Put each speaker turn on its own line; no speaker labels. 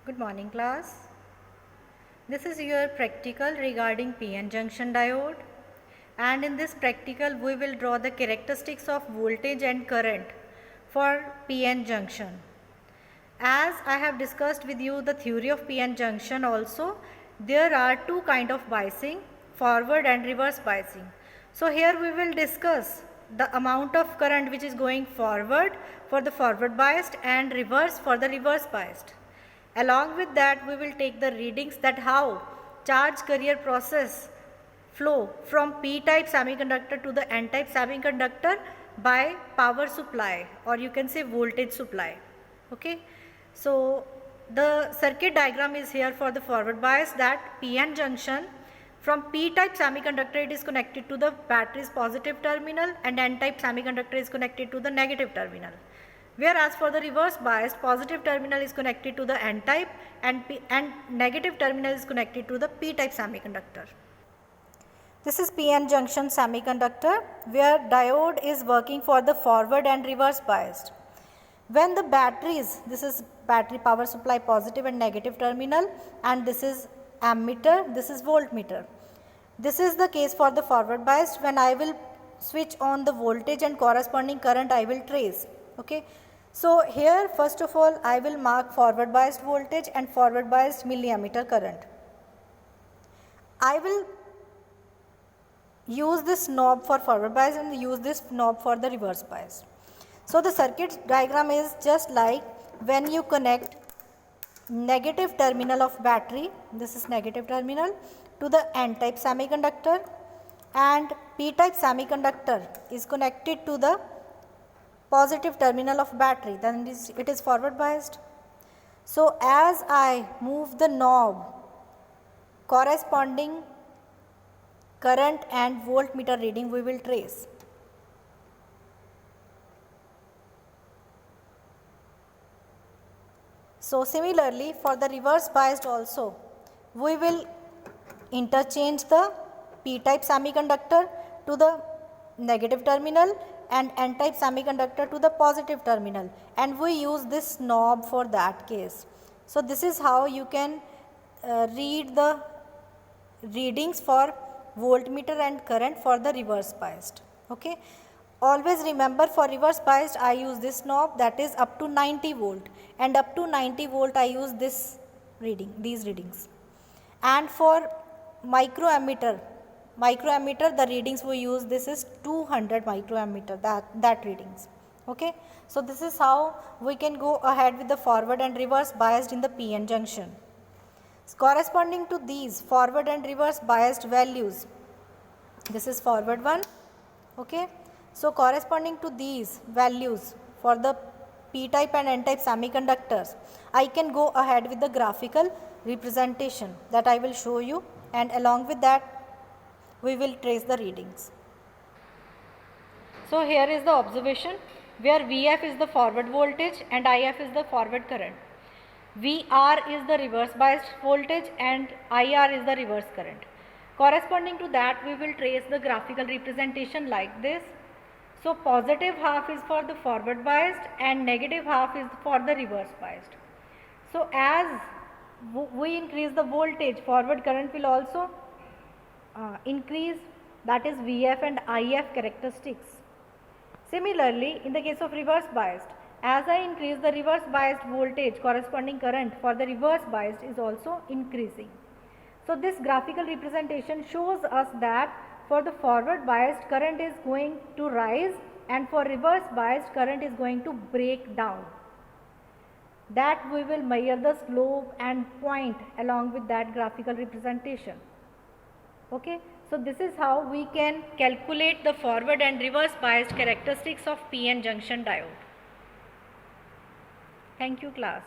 Good morning class. This is your practical regarding PN junction diode, and in this practical we will draw the characteristics of voltage and current for PN junction. As I have discussed with you the theory of PN junction also, there are two kind of biasing, forward and reverse biasing. So here we will discuss the amount of current which is going forward for the forward biased and reverse for the reverse biased. Along with that, we will take the readings that how charge carrier process flow from p-type semiconductor to the n-type semiconductor by power supply, or you can say voltage supply. Okay. So the circuit diagram is here for the forward bias, that PN junction from p-type semiconductor it is connected to the battery's positive terminal and n-type semiconductor is connected to the negative terminal. Whereas for the reverse biased, positive terminal is connected to the n-type and negative terminal is connected to the p-type semiconductor. This is PN junction semiconductor where diode is working for the forward and reverse biased. When the batteries, this is battery power supply positive and negative terminal, and this is ammeter, this is voltmeter. This is the case for the forward biased. When I will switch on the voltage and corresponding current I will trace. Okay. So here first of all I will mark forward biased voltage and forward biased milliammeter current. I will use this knob for forward bias and use this knob for the reverse bias. So the circuit diagram is just like when you connect negative terminal of battery, this is negative terminal, to the n-type semiconductor, and p-type semiconductor is connected to the positive terminal of battery, then it is forward biased. So as I move the knob, corresponding current and voltmeter reading we will trace. So similarly for the reverse biased also, we will interchange the p-type semiconductor to the negative terminal and n-type semiconductor to the positive terminal, and we use this knob for that case. So this is how you can read the readings for voltmeter and current for the reverse biased. Okay. Always remember for reverse biased I use this knob, that is up to 90 volt, and up to 90 volt I use this reading, these readings. And for microammeter the readings we use, this is 200 microammeter, that readings. Okay. So this is how we can go ahead with the forward and reverse biased in the PN junction. Corresponding to these forward and reverse biased values, this is forward one. Okay. So corresponding to these values for the p-type and n-type semiconductors, I can go ahead with the graphical representation that I will show you, and along with that we will trace the readings. So here is the observation where Vf is the forward voltage and If is the forward current. Vr is the reverse biased voltage and Ir is the reverse current. Corresponding to that we will trace the graphical representation like this. So positive half is for the forward biased and negative half is for the reverse biased. So as we increase the voltage, forward current will also increase, that is Vf and If characteristics. Similarly, in the case of reverse biased, as I increase the reverse biased voltage, corresponding current for the reverse biased is also increasing. So this graphical representation shows us that for the forward biased current is going to rise and for reverse biased current is going to break down. That we will measure the slope and point along with that graphical representation. Okay. So this is how we can calculate the forward and reverse biased characteristics of PN junction diode. Thank you class.